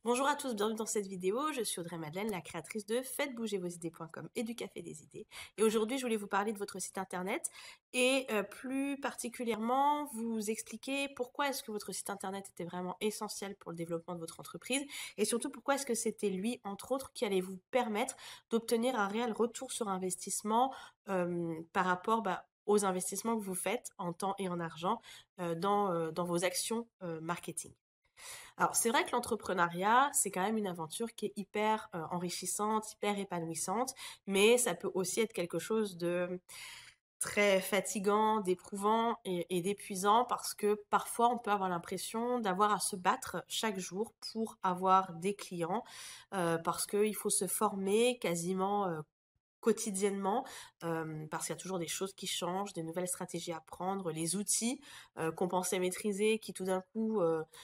Bonjour à tous, bienvenue dans cette vidéo. Je suis Audrey Madeleine, la créatrice de faites-bouger-vos-idées.com et du Café des idées. Et aujourd'hui, je voulais vous parler de votre site internet et plus particulièrement vous expliquer pourquoi est-ce que votre site internet était vraiment essentiel pour le développement de votre entreprise et surtout pourquoi est-ce que c'était lui, entre autres, qui allait vous permettre d'obtenir un réel retour sur investissement par rapport aux investissements que vous faites en temps et en argent dans vos actions marketing. Alors, c'est vrai que l'entrepreneuriat, c'est quand même une aventure qui est hyper enrichissante, hyper épanouissante, mais ça peut aussi être quelque chose de très fatigant, d'éprouvant et d'épuisant parce que parfois on peut avoir l'impression d'avoir à se battre chaque jour pour avoir des clients parce qu'il faut se former quasiment quotidiennement, parce qu'il y a toujours des choses qui changent, des nouvelles stratégies à prendre, les outils, qu'on pensait maîtriser qui tout d'un coup,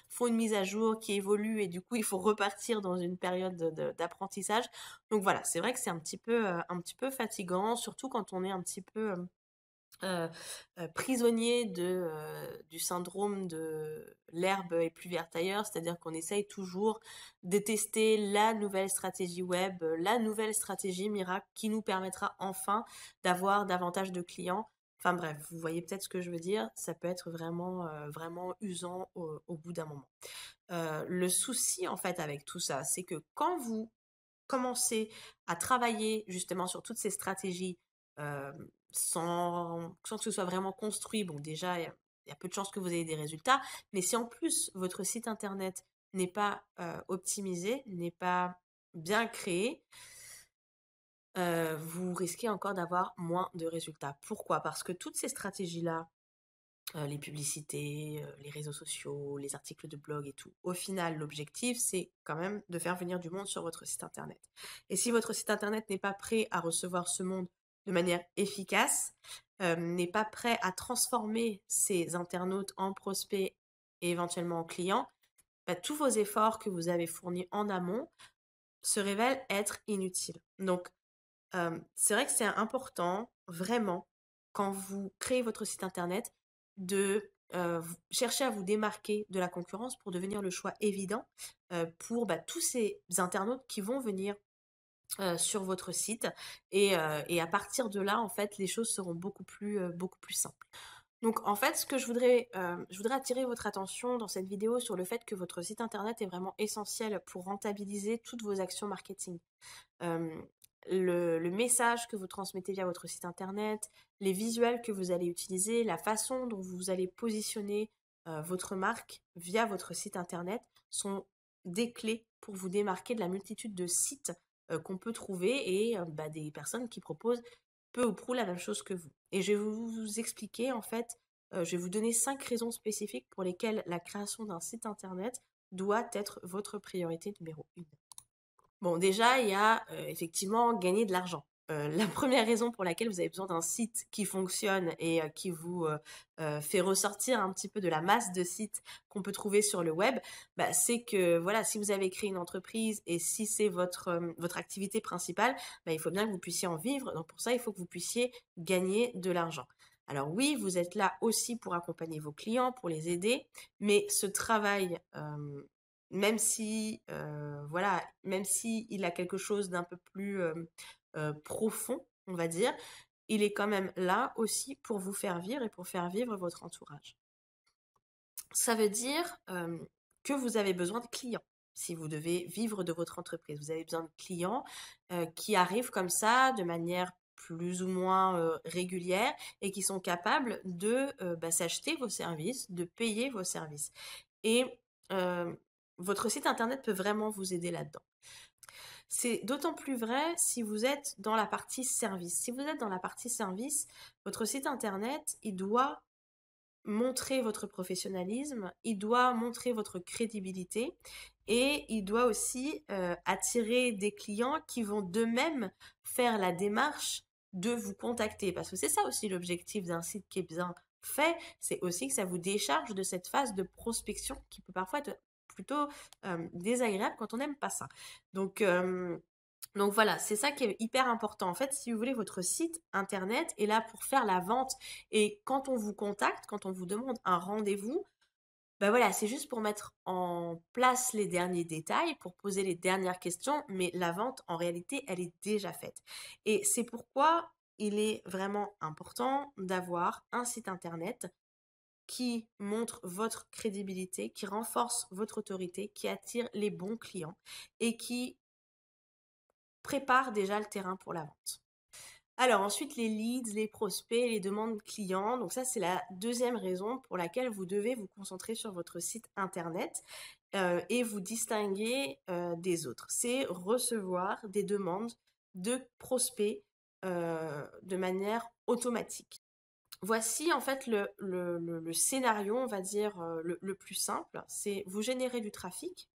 font une mise à jour, qui évoluent et du coup il faut repartir dans une période d'apprentissage. Donc voilà, c'est vrai que c'est un petit peu fatigant, surtout quand on est un petit peu, heu prisonnier du syndrome de l'herbe est plus verte ailleurs, c'est-à-dire qu'on essaye toujours de tester la nouvelle stratégie web, la nouvelle stratégie miracle qui nous permettra enfin d'avoir davantage de clients. Enfin bref, vous voyez peut-être ce que je veux dire, ça peut être vraiment usant au bout d'un moment. Le souci en fait avec tout ça, c'est que quand vous commencer à travailler justement sur toutes ces stratégies sans que ce soit vraiment construit, bon déjà il y a peu de chances que vous ayez des résultats, mais si en plus votre site internet n'est pas optimisé, n'est pas bien créé, vous risquez encore d'avoir moins de résultats. Pourquoi? Parce que toutes ces stratégies-là, les publicités, les réseaux sociaux, les articles de blog et tout. Au final, l'objectif, c'est quand même de faire venir du monde sur votre site internet. Et si votre site internet n'est pas prêt à recevoir ce monde de manière efficace, n'est pas prêt à transformer ses internautes en prospects et éventuellement en clients, tous vos efforts que vous avez fournis en amont se révèlent être inutiles. Donc, c'est vrai que c'est important, vraiment, quand vous créez votre site internet, de chercher à vous démarquer de la concurrence pour devenir le choix évident pour tous ces internautes qui vont venir sur votre site et à partir de là, en fait, les choses seront beaucoup plus simples. Donc en fait, ce que je voudrais attirer votre attention dans cette vidéo sur le fait que votre site internet est vraiment essentiel pour rentabiliser toutes vos actions marketing. Hem, le message que vous transmettez via votre site internet, les visuels que vous allez utiliser, la façon dont vous allez positionner, votre marque via votre site internet sont des clés pour vous démarquer de la multitude de sites, qu'on peut trouver et des personnes qui proposent peu ou prou la même chose que vous. Et je vais vous expliquer en fait, je vais vous donner 5 raisons spécifiques pour lesquelles la création d'un site internet doit être votre priorité numéro 1. Bon, déjà, il y a, effectivement gagner de l'argent. La première raison pour laquelle vous avez besoin d'un site qui fonctionne et qui vous, fait ressortir un petit peu de la masse de sites qu'on peut trouver sur le web, c'est que, voilà, si vous avez créé une entreprise et si c'est votre activité principale, il faut bien que vous puissiez en vivre. Donc pour ça, il faut que vous puissiez gagner de l'argent. Alors oui, vous êtes là aussi pour accompagner vos clients, pour les aider, mais ce travail, même si, voilà, même s'il a quelque chose d'un peu plus, profond, on va dire, il est quand même là aussi pour vous faire vivre et pour faire vivre votre entourage. Ça veut dire, que vous avez besoin de clients. Si vous devez vivre de votre entreprise, vous avez besoin de clients, qui arrivent comme ça de manière plus ou moins, régulière et qui sont capables de, s'acheter vos services, de payer vos services. Et votre site internet peut vraiment vous aider là-dedans. C'est d'autant plus vrai si vous êtes dans la partie service. Si vous êtes dans la partie service, votre site internet, il doit montrer votre professionnalisme, il doit montrer votre crédibilité et il doit aussi attirer des clients qui vont d'eux-mêmes faire la démarche de vous contacter. Parce que c'est ça aussi l'objectif d'un site qui est bien fait, c'est aussi que ça vous décharge de cette phase de prospection qui peut parfois être plutôt désagréable quand on n'aime pas ça. Donc, donc voilà, c'est ça qui est hyper important. En fait, si vous voulez, votre site internet est là pour faire la vente et quand on vous contacte, quand on vous demande un rendez-vous, Bah voilà, c'est juste pour mettre en place les derniers détails, pour poser les dernières questions, mais la vente, en réalité, elle est déjà faite. Et c'est pourquoi il est vraiment important d'avoir un site internet qui montre votre crédibilité, qui renforce votre autorité, qui attire les bons clients et qui prépare déjà le terrain pour la vente. Alors ensuite, les leads, les prospects, les demandes clients. Donc ça, c'est la deuxième raison pour laquelle vous devez vous concentrer sur votre site internet et vous distinguer des autres. C'est recevoir des demandes de prospects de manière automatique. Voici en fait le scénario, on va dire, le plus simple. C'est vous générer du trafic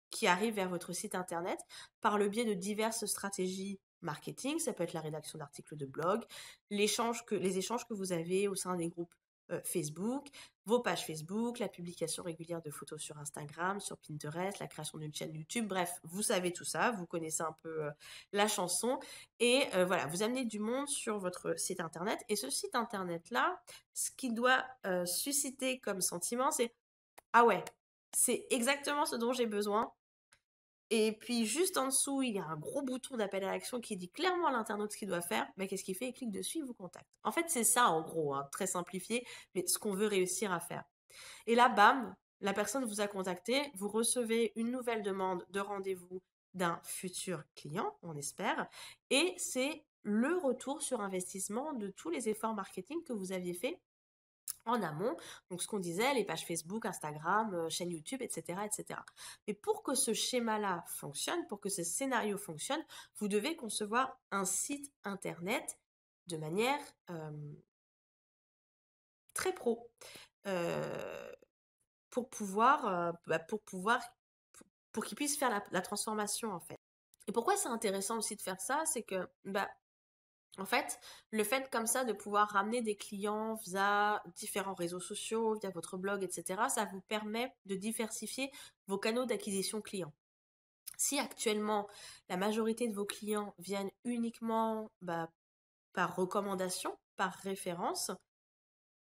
qui arrive vers votre site internet par le biais de diverses stratégies marketing. Ça peut être la rédaction d'articles de blog, les échanges que vous avez au sein des groupes Facebook, vos pages Facebook, la publication régulière de photos sur Instagram, sur Pinterest, la création d'une chaîne YouTube. Bref, vous savez tout ça, vous connaissez un peu la chanson. Et voilà, vous amenez du monde sur votre site internet. Et ce site internet-là, ce qui doit susciter comme sentiment, c'est ah ouais, c'est exactement ce dont j'ai besoin. Et puis juste en dessous, il y a un gros bouton d'appel à l'action qui dit clairement à l'internaute ce qu'il doit faire. Mais qu'est-ce qu'il fait? Il clique dessus, il vous contacte. En fait, c'est ça en gros, hein, très simplifié, mais ce qu'on veut réussir à faire. Et là, bam, la personne vous a contacté, vous recevez une nouvelle demande de rendez-vous d'un futur client, on espère, et c'est le retour sur investissement de tous les efforts marketing que vous aviez fait en amont. Donc, ce qu'on disait, les pages Facebook, Instagram, chaîne YouTube, etc., etc. Mais pour que ce schéma-là fonctionne, pour que ce scénario fonctionne, vous devez concevoir un site internet de manière très pro euh, pour qu'il puisse faire la transformation en fait. Et pourquoi c'est intéressant aussi de faire ça, c'est que en fait, le fait comme ça de pouvoir ramener des clients via différents réseaux sociaux, via votre blog, etc., ça vous permet de diversifier vos canaux d'acquisition clients. Si actuellement la majorité de vos clients viennent uniquement par recommandation, par référence,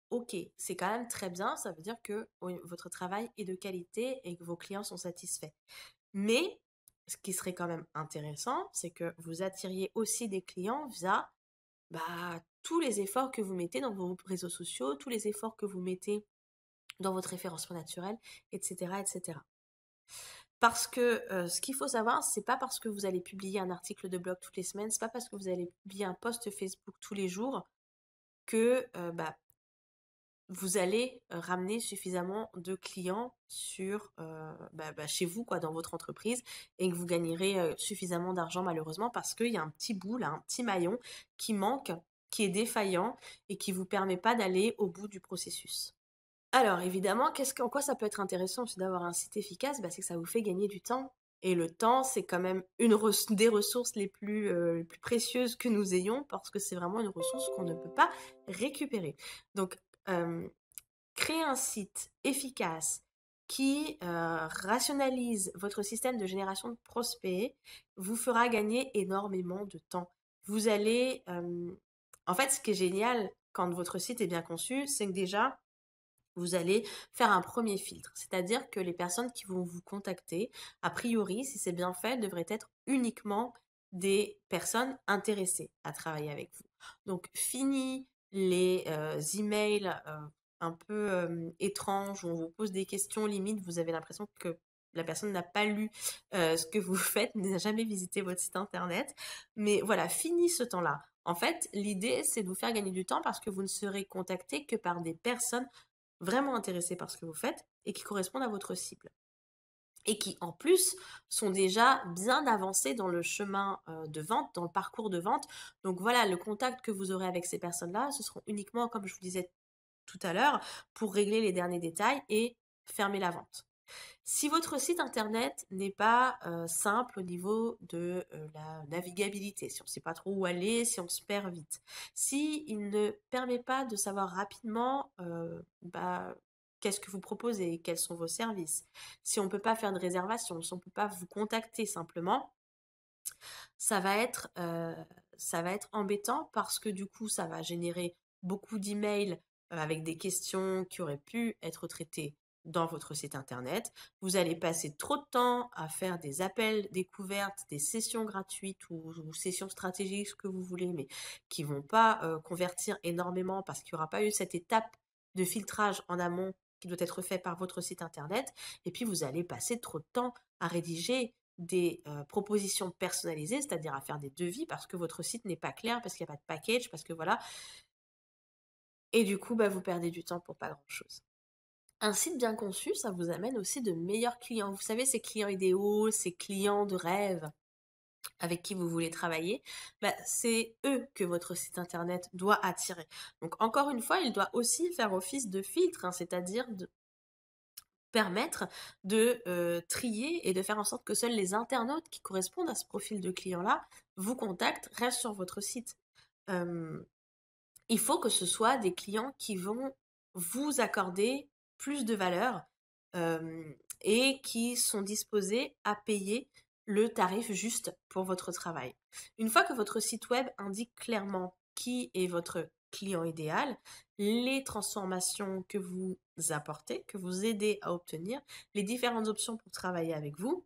ok, c'est quand même très bien, ça veut dire que oui, votre travail est de qualité et que vos clients sont satisfaits. Mais ce qui serait quand même intéressant, c'est que vous attiriez aussi des clients via tous les efforts que vous mettez dans vos réseaux sociaux, tous les efforts que vous mettez dans votre référencement naturel, etc., etc. Parce que ce qu'il faut savoir, c'est pas parce que vous allez publier un article de blog toutes les semaines, c'est pas parce que vous allez publier un post Facebook tous les jours que vous allez ramener suffisamment de clients sur chez vous, quoi, dans votre entreprise, et que vous gagnerez suffisamment d'argent malheureusement parce qu'il y a un petit bout, là, un petit maillon qui manque, qui est défaillant et qui vous permet pas d'aller au bout du processus. Alors évidemment, en quoi ça peut être intéressant aussi d'avoir un site efficace? C'est que ça vous fait gagner du temps. Et le temps, c'est quand même des ressources les plus précieuses que nous ayons parce que c'est vraiment une ressource qu'on ne peut pas récupérer. Donc, euh, créer un site efficace qui rationalise votre système de génération de prospects vous fera gagner énormément de temps. Vous allez... en fait, ce qui est génial quand votre site est bien conçu, c'est que déjà, vous allez faire un premier filtre. C'est-à-dire que les personnes qui vont vous contacter, a priori, si c'est bien fait, devraient être uniquement des personnes intéressées à travailler avec vous. Donc, fini les emails un peu étranges où on vous pose des questions limites, vous avez l'impression que la personne n'a pas lu ce que vous faites, n'a jamais visité votre site internet. Mais voilà, fini ce temps-là. En fait, l'idée, c'est de vous faire gagner du temps parce que vous ne serez contacté que par des personnes vraiment intéressés par ce que vous faites et qui correspondent à votre cible. Et qui, en plus, sont déjà bien avancés dans le chemin de vente, dans le parcours de vente. Donc voilà, le contact que vous aurez avec ces personnes-là, ce seront uniquement, comme je vous disais tout à l'heure, pour régler les derniers détails et fermer la vente. Si votre site internet n'est pas simple au niveau de la navigabilité, si on ne sait pas trop où aller, si on se perd vite, si il ne permet pas de savoir rapidement qu'est-ce que vous proposez, quels sont vos services, si on ne peut pas faire de réservation, si on ne peut pas vous contacter simplement, ça va être, euh, ça va être embêtant parce que du coup, ça va générer beaucoup d'emails avec des questions qui auraient pu être traitées dans votre site internet. Vous allez passer trop de temps à faire des appels découvertes, des sessions gratuites ou sessions stratégiques, ce que vous voulez, mais qui vont pas convertir énormément parce qu'il n'y aura pas eu cette étape de filtrage en amont qui doit être fait par votre site internet. Et puis, vous allez passer trop de temps à rédiger des propositions personnalisées, c'est-à-dire à faire des devis parce que votre site n'est pas clair, parce qu'il n'y a pas de package, parce que voilà. Et du coup, bah, vous perdez du temps pour pas grand-chose. Un site bien conçu, ça vous amène aussi de meilleurs clients. Vous savez, ces clients idéaux, ces clients de rêve avec qui vous voulez travailler, bah, c'est eux que votre site internet doit attirer. Donc encore une fois, il doit aussi faire office de filtre, hein, c'est-à-dire de permettre de trier et de faire en sorte que seuls les internautes qui correspondent à ce profil de client-là vous contactent, restent sur votre site. Euh, il faut que ce soit des clients qui vont vous accorder plus de valeur et qui sont disposés à payer le tarif juste pour votre travail. Une fois que votre site web indique clairement qui est votre client idéal, les transformations que vous apportez, que vous aidez à obtenir, les différentes options pour travailler avec vous,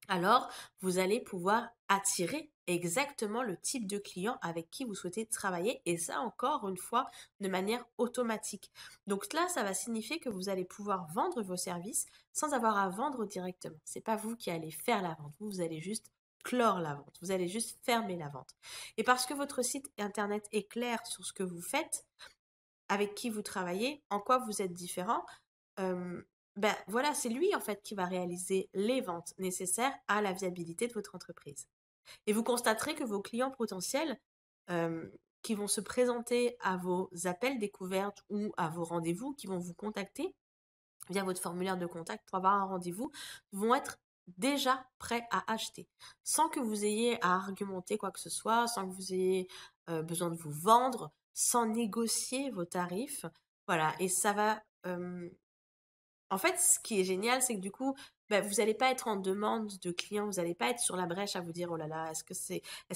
alors vous allez pouvoir attirer exactement le type de client avec qui vous souhaitez travailler et ça encore une fois de manière automatique. Donc là, ça va signifier que vous allez pouvoir vendre vos services sans avoir à vendre directement. C'est pas vous qui allez faire la vente, vous allez juste clore la vente, vous allez juste fermer la vente. Et parce que votre site internet est clair sur ce que vous faites, avec qui vous travaillez, en quoi vous êtes différent, euh, ben voilà, c'est lui en fait qui va réaliser les ventes nécessaires à la viabilité de votre entreprise. Et vous constaterez que vos clients potentiels euh, qui vont se présenter à vos appels découvertes ou à vos rendez-vous, qui vont vous contacter via votre formulaire de contact pour avoir un rendez-vous, vont être déjà prêts à acheter, sans que vous ayez à argumenter quoi que ce soit, sans que vous ayez besoin de vous vendre, sans négocier vos tarifs. Voilà, et ça va en fait, ce qui est génial, c'est que du coup, bah, vous n'allez pas être en demande de clients, vous n'allez pas être sur la brèche à vous dire, oh là là, est-ce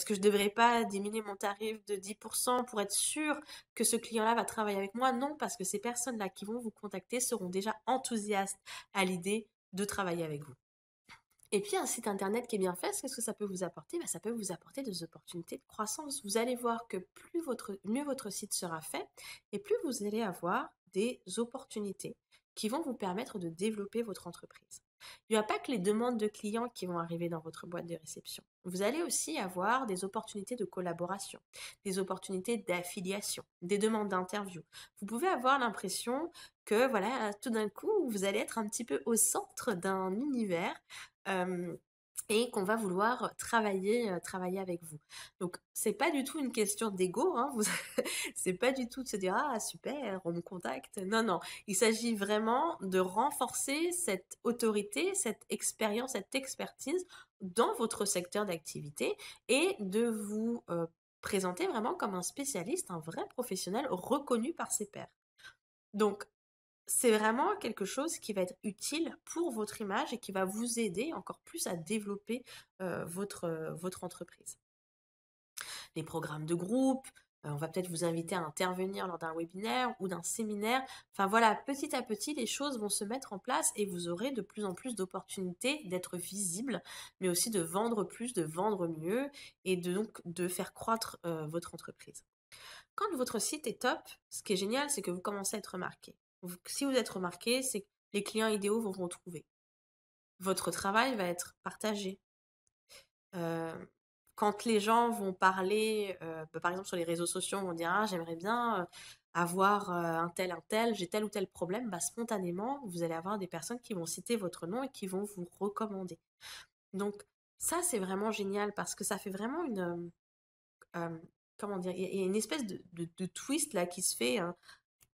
que je devrais pas diminuer mon tarif de 10% pour être sûr que ce client-là va travailler avec moi? Non, parce que ces personnes-là qui vont vous contacter seront déjà enthousiastes à l'idée de travailler avec vous. Et puis un site internet qui est bien fait, qu'est-ce que ça peut vous apporter? Bah, ça peut vous apporter des opportunités de croissance. Vous allez voir que mieux votre site sera fait et plus vous allez avoir des opportunités qui vont vous permettre de développer votre entreprise. Il n'y a pas que les demandes de clients qui vont arriver dans votre boîte de réception. Vous allez aussi avoir des opportunités de collaboration, des opportunités d'affiliation, des demandes d'interview. Vous pouvez avoir l'impression que voilà, tout d'un coup, vous allez être un petit peu au centre d'un univers euh, et qu'on va vouloir travailler avec vous. Donc, c'est pas du tout une question d'ego, hein, c'est pas du tout de se dire ah super, on me contacte. Non, non, il s'agit vraiment de renforcer cette autorité, cette expérience, cette expertise dans votre secteur d'activité et de vous présenter vraiment comme un spécialiste, un vrai professionnel reconnu par ses pairs. Donc, c'est vraiment quelque chose qui va être utile pour votre image et qui va vous aider encore plus à développer votre entreprise. Les programmes de groupe, on va peut-être vous inviter à intervenir lors d'un webinaire ou d'un séminaire. Enfin voilà, petit à petit, les choses vont se mettre en place et vous aurez de plus en plus d'opportunités d'être visible, mais aussi de vendre plus, de vendre mieux et donc de faire croître votre entreprise. Quand votre site est top, ce qui est génial, c'est que vous commencez à être remarqué. Si vous êtes remarqué, c'est que les clients idéaux vont vous retrouver. Votre travail va être partagé. Euh, quand les gens vont parler, bah, par exemple sur les réseaux sociaux, on vont dire ah, j'aimerais bien avoir un tel, j'ai tel ou tel problème, bah, spontanément, vous allez avoir des personnes qui vont citer votre nom et qui vont vous recommander. Donc ça, c'est vraiment génial parce que ça fait vraiment euh, comment dire, il y a une espèce de twist là qui se fait,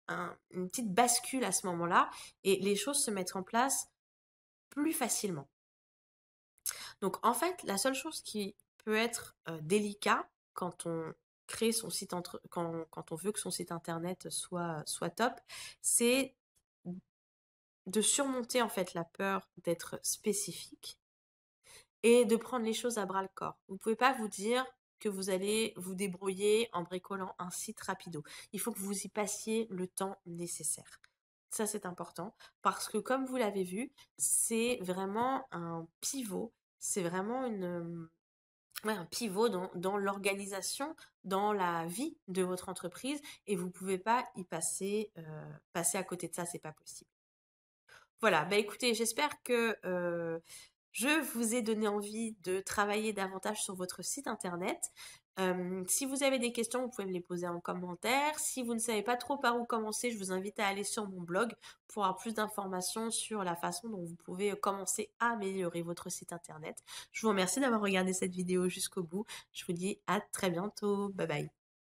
hein, une petite bascule à ce moment-là et les choses se mettent en place plus facilement. Donc en fait, la seule chose qui peut être délicat quand on crée son site quand on veut que son site internet soit top, c'est de surmonter en fait la peur d'être spécifique et de prendre les choses à bras le corps. Vous ne pouvez pas vous dire que vous allez vous débrouiller en bricolant un site rapido. Il faut que vous y passiez le temps nécessaire. Ça, c'est important parce que comme vous l'avez vu, c'est vraiment un pivot, c'est vraiment ouais, un pivot dans l'organisation, dans la vie de votre entreprise et vous pouvez pas y passer à côté de ça, c'est pas possible. Voilà, bah, écoutez, j'espère que, je vous ai donné envie de travailler davantage sur votre site internet. Si vous avez des questions, vous pouvez me les poser en commentaire. Si vous ne savez pas trop par où commencer, je vous invite à aller sur mon blog pour avoir plus d'informations sur la façon dont vous pouvez commencer à améliorer votre site internet. Je vous remercie d'avoir regardé cette vidéo jusqu'au bout. Je vous dis à très bientôt. Bye bye.